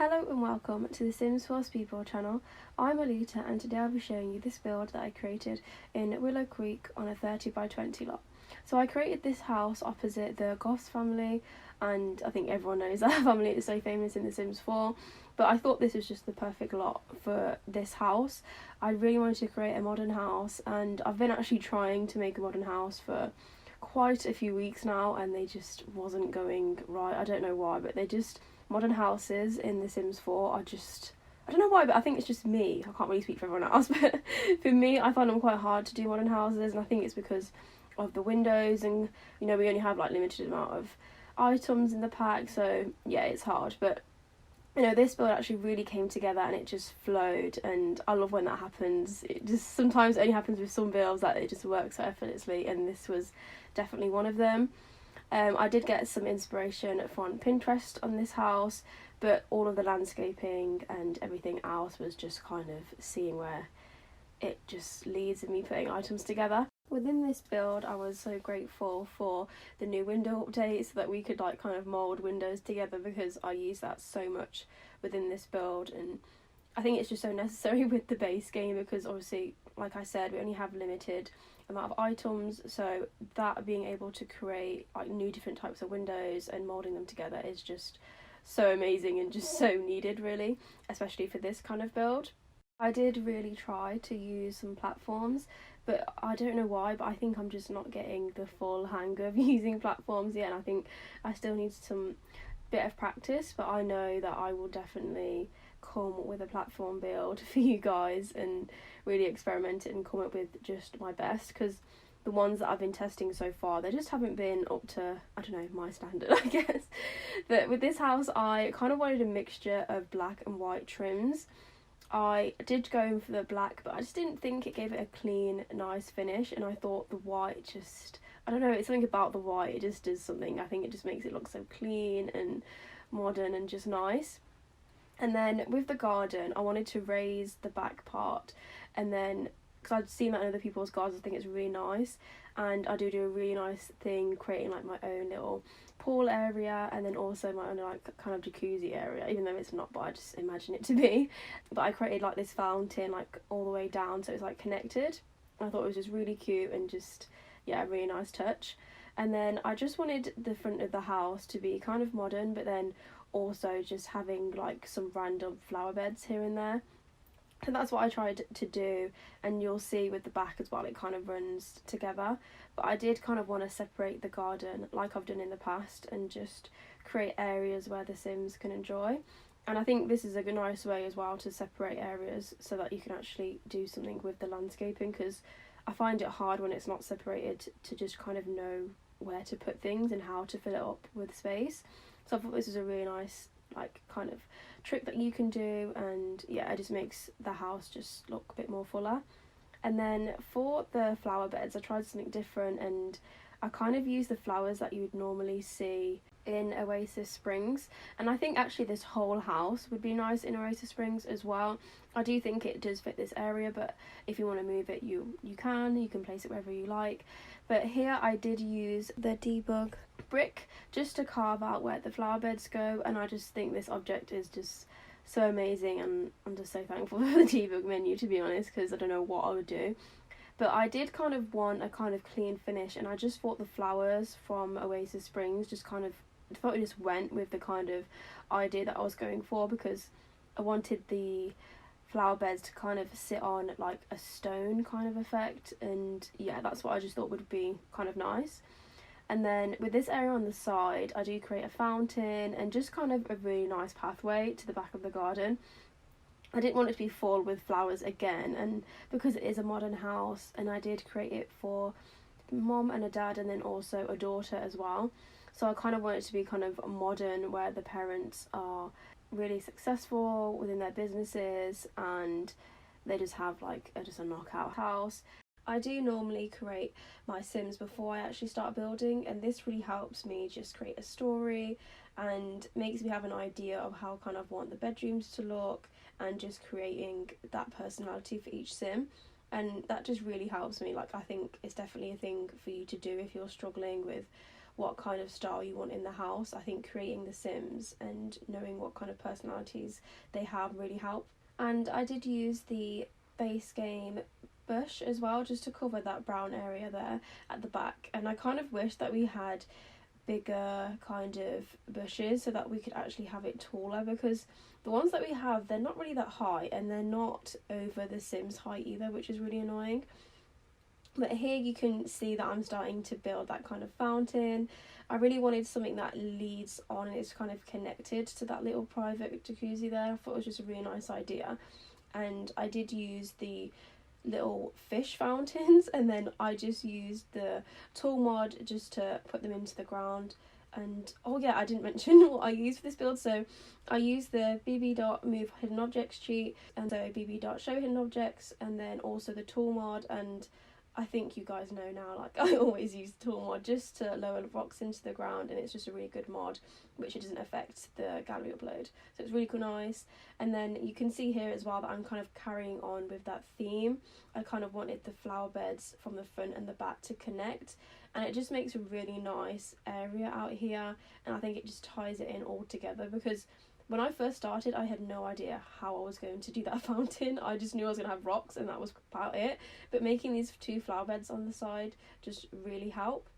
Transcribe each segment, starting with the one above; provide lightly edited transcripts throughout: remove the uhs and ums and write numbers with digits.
Hello and welcome to the Sims 4 Speedbuild channel. I'm Olita and today I'll be showing you this build that I created in Willow Creek on a 30 by 20 lot. So I created this house opposite the Goss family, and I think everyone knows that family is so famous in The Sims 4, but I thought this was just the perfect lot for this house. I really wanted to create a modern house, and I've been actually trying to make a modern house for quite a few weeks now and they just wasn't going right. I don't know why, but modern houses in The Sims 4 are just, I don't know why, but I think it's just me. I can't really speak for everyone else, but for me, I find them quite hard to do modern houses, and I think it's because of the windows, and we only have like limited amount of items in the pack, so yeah, it's hard. But this build actually really came together and it just flowed, and I love when that happens. It just sometimes only happens with some builds that it just works so effortlessly, and this was definitely one of them. I did get some inspiration from Pinterest on this house, but all of the landscaping and everything else was just kind of seeing where it just leads in me putting items together. Within this build, I was so grateful for the new window update so that we could kind of mould windows together, because I use that so much within this build, and I think it's just so necessary with the base game, because obviously, like I said, we only have limited amount of items, so that being able to create new different types of windows and moulding them together is just so amazing and just so needed, really, especially for this kind of build. I did really try to use some platforms, but I don't know why, but I think I'm just not getting the full hang of using platforms yet, and I think I still need some bit of practice, but I know that I will definitely come with a platform build for you guys and really experiment it and come up with just my best, because the ones that I've been testing so far, they just haven't been up to, I don't know, my standard, I guess. But with this house, I kind of wanted a mixture of black and white trims. I did go for the black, but I just didn't think it gave it a clean, nice finish, and I thought the white just, I don't know, it's something about the white, it just does something. I think it just makes it look so clean and modern and just nice. And then with the garden, I wanted to raise the back part, and then because I'd seen that in other people's gardens, I think it's really nice, and I do a really nice thing creating my own little pool area, and then also my own kind of jacuzzi area, even though it's not, but I just imagine it to be. But I created this fountain all the way down, so it's connected. I thought it was just really cute and just, yeah, a really nice touch. And then I just wanted the front of the house to be kind of modern, but then also just having some random flower beds here and there. And that's what I tried to do, and you'll see with the back as well, it kind of runs together. But I did kind of want to separate the garden like I've done in the past and just create areas where the Sims can enjoy. And I think this is a nice way as well to separate areas so that you can actually do something with the landscaping, because I find it hard when it's not separated to just kind of know where to put things and how to fill it up with space. So I thought this was a really nice kind of trick that you can do, and yeah, it just makes the house just look a bit more fuller. And then for the flower beds, I tried something different, and I kind of used the flowers that you would normally see in Oasis Springs, and I think actually this whole house would be nice in Oasis Springs as well. I do think it does fit this area, but if you want to move it, you can place it wherever you like. But here I did use the debug brick just to carve out where the flower beds go, and I just think this object is just so amazing, and I'm just so thankful for the debug menu, to be honest, because I don't know what I would do. But I did kind of want a kind of clean finish, and I just thought the flowers from Oasis Springs just kind of, I thought it just went with the kind of idea that I was going for, because I wanted the flower beds to kind of sit on a stone kind of effect, and yeah, that's what I just thought would be kind of nice. And then with this area on the side, I do create a fountain and just kind of a really nice pathway to the back of the garden. I didn't want it to be full with flowers again, and because it is a modern house, and I did create it for mom and a dad and then also a daughter as well, so I kind of want it to be kind of modern, where the parents are really successful within their businesses and they just have just a knockout house. I do normally create my Sims before I actually start building, and this really helps me just create a story and makes me have an idea of how kind of want the bedrooms to look, and just creating that personality for each Sim. And that just really helps me. I think it's definitely a thing for you to do if you're struggling with what kind of style you want in the house. I think creating the Sims and knowing what kind of personalities they have really help. And I did use the Basegame bush as well, just to cover that brown area there at the back. And I kind of wish that we had bigger kind of bushes so that we could actually have it taller, because the ones that we have, they're not really that high and they're not over the Sims height either, which is really annoying. But here you can see that I'm starting to build that kind of fountain. I really wanted something that leads on and is kind of connected to that little private jacuzzi there. I thought it was just a really nice idea. And I did use the little fish fountains, and then I just used the tool mod just to put them into the ground. And oh yeah, I didn't mention what I used for this build. So I used the bb.move hidden objects cheat, and so bb.show hidden objects, and then also the tool mod. And I think you guys know now, like, I always use the tool mod just to lower rocks into the ground, and it's just a really good mod, which it doesn't affect the gallery upload. So it's really cool, nice. And then you can see here as well that I'm kind of carrying on with that theme. I kind of wanted the flower beds from the front and the back to connect, and it just makes a really nice area out here, and I think it just ties it in all together, because when I first started, I had no idea how I was going to do that fountain. I just knew I was going to have rocks and that was about it. But making these 2 flower beds on the side just really helped.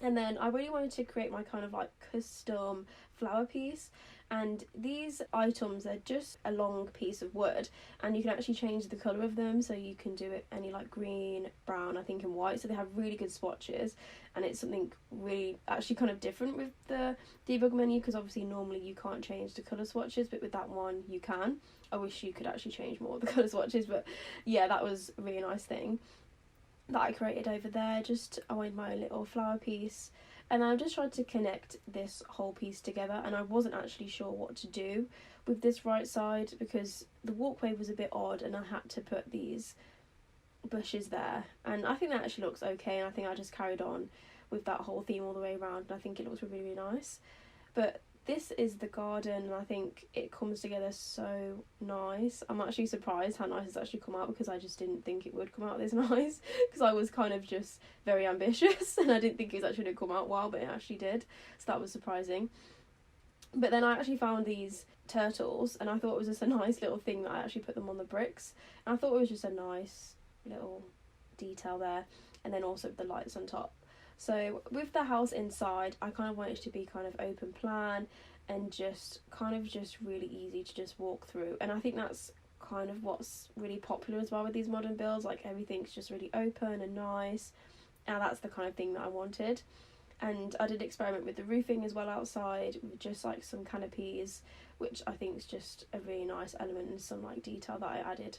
And then I really wanted to create my kind of like custom flower piece. And these items, they're just a long piece of wood, and you can actually change the colour of them, so you can do it any like green, brown, I think, and white. So they have really good swatches, and it's something really actually kind of different with the debug menu, because obviously normally you can't change the colour swatches, but with that one you can. I wish you could actually change more of the colour swatches, but yeah, that was a really nice thing that I created over there. Just I wanted my little flower piece. And I just tried to connect this whole piece together, and I wasn't actually sure what to do with this right side because the walkway was a bit odd, and I had to put these bushes there. And I think that actually looks okay, and I think I just carried on with that whole theme all the way around, and I think it looks really, really nice. But this is the garden, and I think it comes together so nice. I'm actually surprised how nice it's actually come out, because I just didn't think it would come out this nice, because I was kind of just very ambitious and I didn't think it was actually going to come out well, but it actually did, so that was surprising. But then I actually found these turtles, and I thought it was just a nice little thing that I actually put them on the bricks, and I thought it was just a nice little detail there, and then also the lights on top. So with the house inside, I kind of want it to be kind of open plan and just kind of just really easy to just walk through. And I think that's kind of what's really popular as well with these modern builds, like everything's just really open and nice, and that's the kind of thing that I wanted. And I did experiment with the roofing as well outside, with just like some canopies, which I think is just a really nice element, and some like detail that I added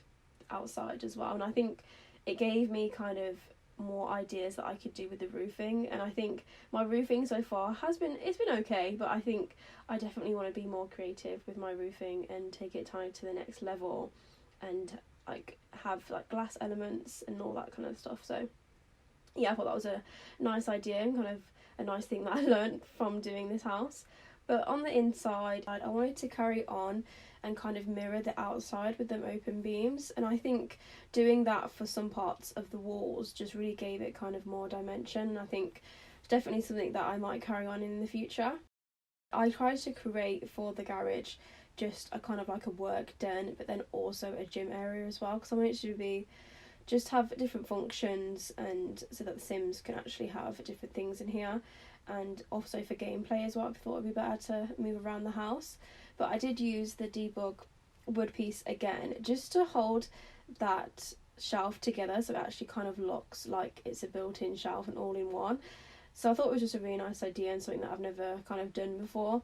outside as well. And I think it gave me kind of more ideas that I could do with the roofing, and I think my roofing so far it's been okay, but I think I definitely want to be more creative with my roofing and take it to the next level, and like have like glass elements and all that kind of stuff. So yeah, I thought that was a nice idea and kind of a nice thing that I learned from doing this house. But on the inside, I wanted to carry on and kind of mirror the outside with them open beams, and I think doing that for some parts of the walls just really gave it kind of more dimension, and I think it's definitely something that I might carry on in the future. I tried to create for the garage just a kind of like a work den, but then also a gym area as well, because I want it to be just have different functions, and so that the Sims can actually have different things in here, and also for gameplay as well. I thought it would be better to move around the house. But I did use the debug wood piece again just to hold that shelf together, so it actually kind of looks like it's a built-in shelf and all in one. So I thought it was just a really nice idea and something that I've never kind of done before.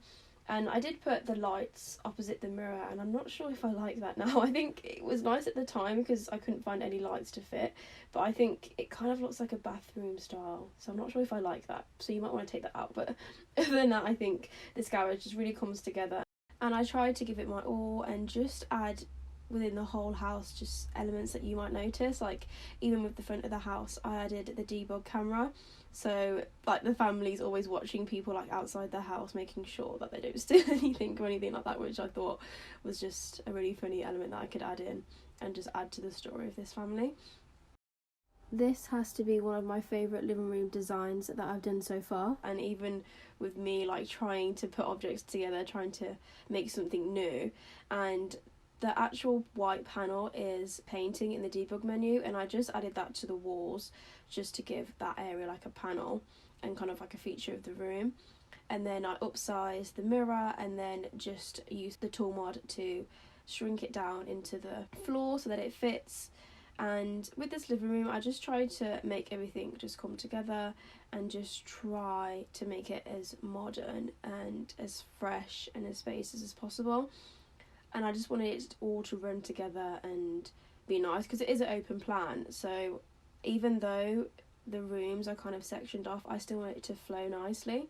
And I did put the lights opposite the mirror, and I'm not sure if I like that now. I think it was nice at the time because I couldn't find any lights to fit, but I think it kind of looks like a bathroom style, so I'm not sure if I like that, so you might want to take that out. But other than that, I think this garage just really comes together, and I tried to give it my all and just add within the whole house just elements that you might notice. Like even with the front of the house, I added the debug camera, so like the family's always watching people like outside their house, making sure that they don't steal anything or anything like that, which I thought was just a really funny element that I could add in and just add to the story of this family. This has to be one of my favourite living room designs that I've done so far. And even with me like trying to put objects together, trying to make something new, and the actual white panel is painting in the debug menu, and I just added that to the walls just to give that area like a panel and kind of like a feature of the room. And then I upsized the mirror and then just used the tool mod to shrink it down into the floor so that it fits. And with this living room, I just tried to make everything just come together and just try to make it as modern and as fresh and as spacious as possible. And I just wanted it all to run together and be nice, because it is an open plan. So even though the rooms are kind of sectioned off, I still want it to flow nicely,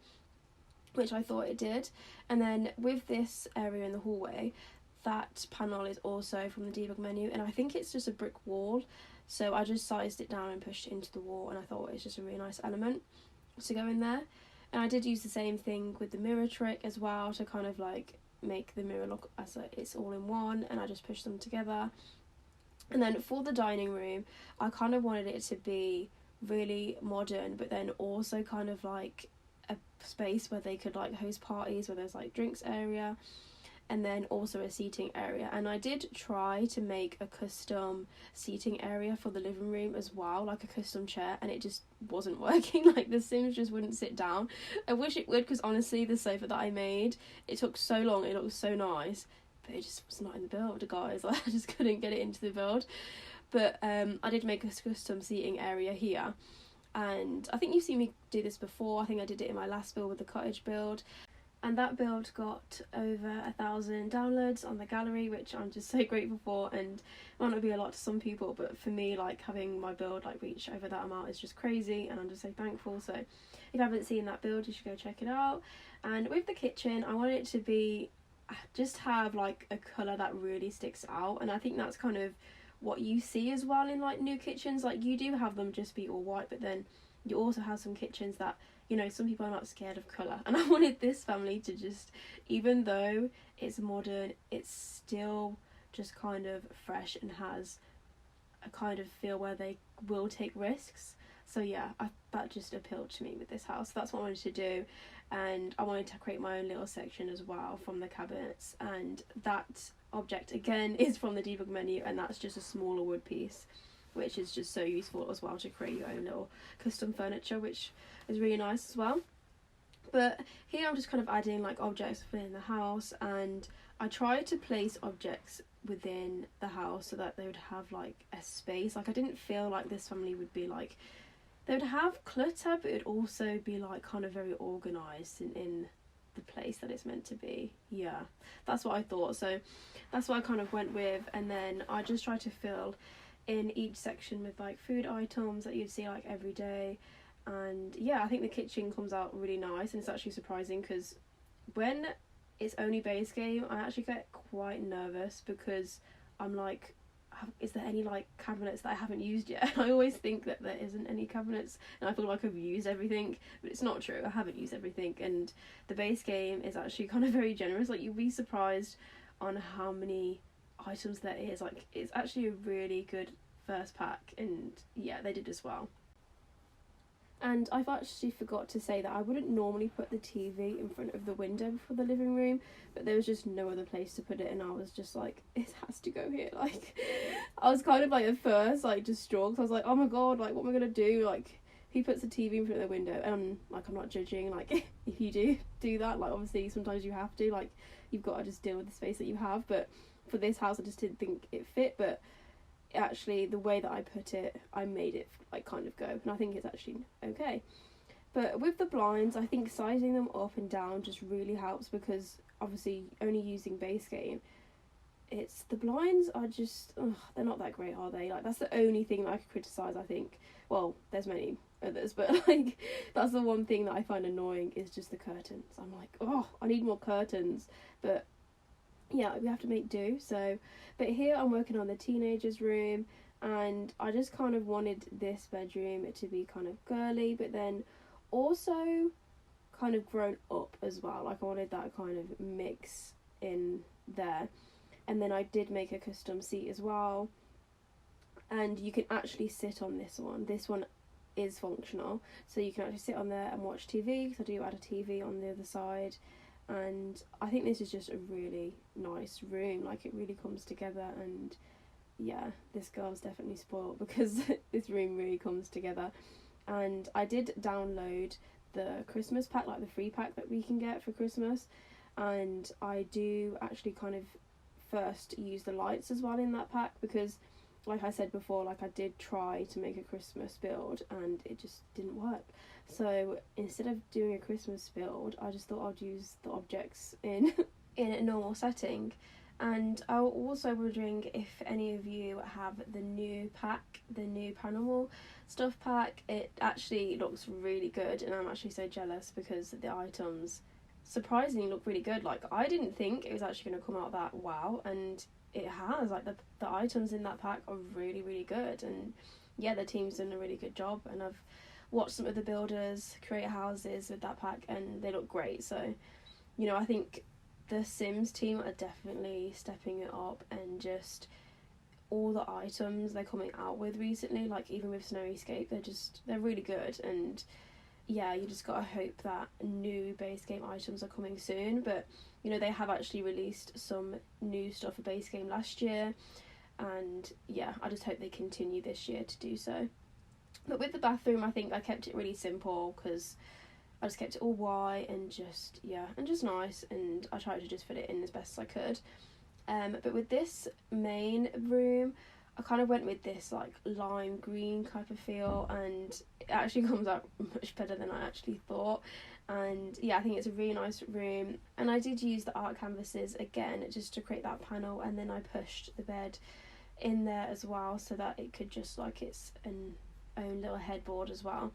which I thought it did. And then with this area in the hallway, that panel is also from the debug menu, and I think it's just a brick wall, so I just sized it down and pushed it into the wall, and I thought it's just a really nice element to go in there. And I did use the same thing with the mirror trick as well, to kind of like make the mirror look as it's all in one, and I just pushed them together. And then for the dining room, I kind of wanted it to be really modern, but then also kind of like a space where they could like host parties, where there's like drinks area, and then also a seating area. And I did try to make a custom seating area for the living room as well, like a custom chair, and it just wasn't working. Like the Sims just wouldn't sit down. I wish it would, because honestly the sofa that I made, it took so long, it looked so nice, but it just was not in the build, guys. Like, I just couldn't get it into the build. But I did make a custom seating area here, and I think you've seen me do this before. I think I did it in my last build with the cottage build. And that build got over 1,000 downloads on the gallery, which I'm just so grateful for. And it might not be a lot to some people, but for me, like having my build like reach over that amount is just crazy, and I'm just so thankful. So if you haven't seen that build, you should go check it out. And with the kitchen, I want it to be just have like a colour that really sticks out, and I think that's kind of what you see as well in like new kitchens. Like you do have them just be all white, but then you also have some kitchens that, you know, some people are not scared of colour, and I wanted this family to just, even though it's modern, it's still just kind of fresh and has a kind of feel where they will take risks. So yeah, that just appealed to me with this house. That's what I wanted to do, and I wanted to create my own little section as well from the cabinets, and that object again is from the debug menu, and that's just a smaller wood piece, which is just so useful as well to create your own little custom furniture, which is really nice as well. But here I'm just kind of adding like objects within the house, and I tried to place objects within the house so that they would have like a space. Like I didn't feel like this family would be like, they would have clutter, but it would also be like kind of very organised in the place that it's meant to be. Yeah, that's what I thought. So that's what I kind of went with, and then I just tried to fill in each section with like food items that you'd see like every day. And yeah, I think the kitchen comes out really nice, and it's actually surprising because when it's only base game, I actually get quite nervous because I'm like, is there any like cabinets that I haven't used yet? I always think that there isn't any cabinets, and I feel like I've used everything, but it's not true. I haven't used everything, and the base game is actually kind of very generous. Like you'll be surprised on how many items there is. Like it's actually a really good first pack, and yeah, they did as well. And I've actually forgot to say that I wouldn't normally put the TV in front of the window for the living room, but there was just no other place to put it, and I was just like, it has to go here. Like I was kind of like at first like distraught, because I was like, oh my god, like what am I gonna do? Like who puts a TV in front of the window? And like I'm not judging, like if you do that, like obviously sometimes you have to, like you've got to just deal with the space that you have. But for this house I just didn't think it fit, but actually the way that I put it, I made it like kind of go, and I think it's actually okay. But with the blinds, I think sizing them up and down just really helps, because obviously only using base game, it's the blinds are just they're not that great, are they? Like that's the only thing that I could criticize, I think. Well, there's many others, but like that's the one thing that I find annoying, is just the curtains. I'm like, oh, I need more curtains, but yeah, we have to make do. So but here I'm working on the teenagers room, and I just kind of wanted this bedroom to be kind of girly, but then also kind of grown up as well. Like I wanted that kind of mix in there. And then I did make a custom seat as well, and you can actually sit on this one. This one is functional, so you can actually sit on there and watch TV, because I do add a TV on the other side. And I think this is just a really nice room, like it really comes together. And yeah, this girl's definitely spoiled because this room really comes together. And I did download the Christmas pack, like the free pack that we can get for Christmas, and I do actually kind of first use the lights as well in that pack, because like I said before, like I did try to make a Christmas build and it just didn't work. So instead of doing a Christmas build, I just thought I'd use the objects in a normal setting. And I was also wondering if any of you have the new pack, the new Paranormal stuff pack. It actually looks really good, and I'm actually so jealous because the items surprisingly look really good. Like, I didn't think it was actually going to come out that wow, and it has. Like, the items in that pack are really, really good. And yeah, the team's done a really good job, and I've watched some of the builders create houses with that pack and they look great. So, you know, I think the Sims team are definitely stepping it up, and just all the items they're coming out with recently, like even with Snowyscape, they're really good. And yeah, you just gotta hope that new base game items are coming soon. But you know, they have actually released some new stuff for base game last year, and yeah, I just hope they continue this year to do so. But with the bathroom, I think I kept it really simple, because I just kept it all white and just nice, and I tried to just fit it in as best as I could. But with this main room, I kind of went with this like lime green type of feel, and it actually comes out much better than I actually thought. And yeah, I think it's a really nice room. And I did use the art canvases again just to create that panel, and then I pushed the bed in there as well, so that it could just like its own little headboard as well.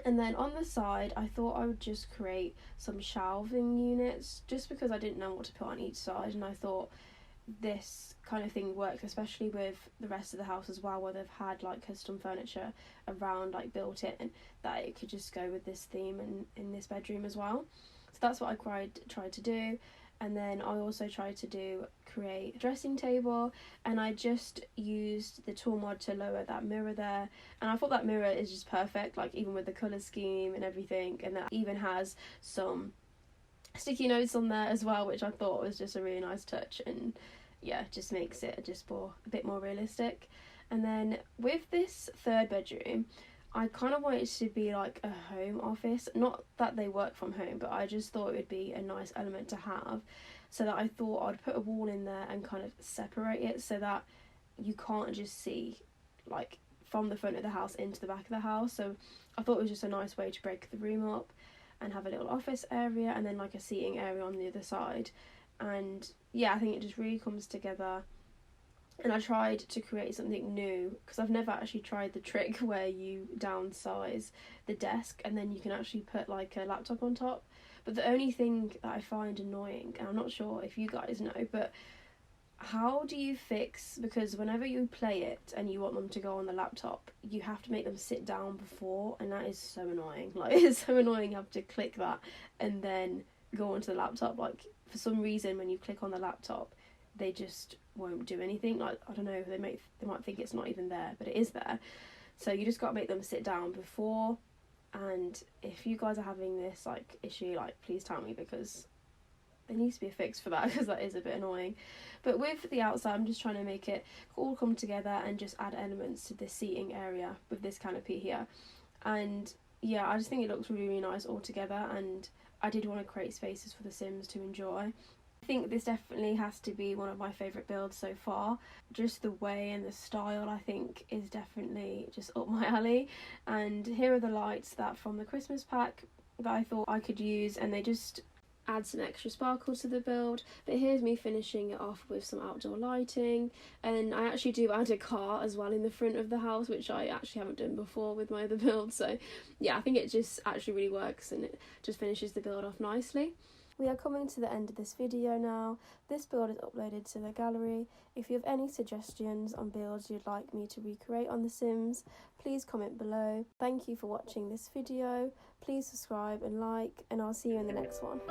And then on the side, I thought I would just create some shelving units, just because I didn't know what to put on each side, and I thought this kind of thing works especially with the rest of the house as well, where they've had like custom furniture around, like built in, that it could just go with this theme in this bedroom as well. So that's what I tried to do. And then I also tried to create a dressing table, and I just used the tool mod to lower that mirror there, and I thought that mirror is just perfect, like even with the colour scheme and everything, and that even has some sticky notes on there as well, which I thought was just a really nice touch, and yeah, just makes it just a bit more realistic. And then with this third bedroom, I kind of want it to be like a home office. Not that they work from home, but I just thought it would be a nice element to have. So that I thought I'd put a wall in there and kind of separate it, so that you can't just see like from the front of the house into the back of the house. So I thought it was just a nice way to break the room up and have a little office area, and then like a seating area on the other side. And yeah, I think it just really comes together. And I tried to create something new, because I've never actually tried the trick where you downsize the desk and then you can actually put like a laptop on top. But the only thing that I find annoying, and I'm not sure if you guys know, but how do you fix, because whenever you play it and you want them to go on the laptop, you have to make them sit down before, and that is so annoying. Like, it's so annoying you have to click that and then go onto the laptop. Like, for some reason when you click on the laptop, they just won't do anything. Like, I don't know, they might think it's not even there, but it is there. So you just got to make them sit down before. And if you guys are having this like issue, like, please tell me, because there needs to be a fix for that, because that is a bit annoying. But with the outside, I'm just trying to make it all come together and just add elements to this seating area with this canopy here. And yeah, I just think it looks really, really nice all together, and I did want to create spaces for the Sims to enjoy. I think this definitely has to be one of my favourite builds so far. Just the way and the style, I think, is definitely just up my alley. And here are the lights that from the Christmas pack that I thought I could use, and they just add some extra sparkle to the build. But here's me finishing it off with some outdoor lighting, and I actually do add a car as well in the front of the house, which I actually haven't done before with my other builds. So yeah, I think it just actually really works, and it just finishes the build off nicely. We are coming to the end of this video now. This build is uploaded to the gallery. If you have any suggestions on builds you'd like me to recreate on The Sims, please comment below. Thank you for watching this video. Please subscribe and like, and I'll see you in the next one.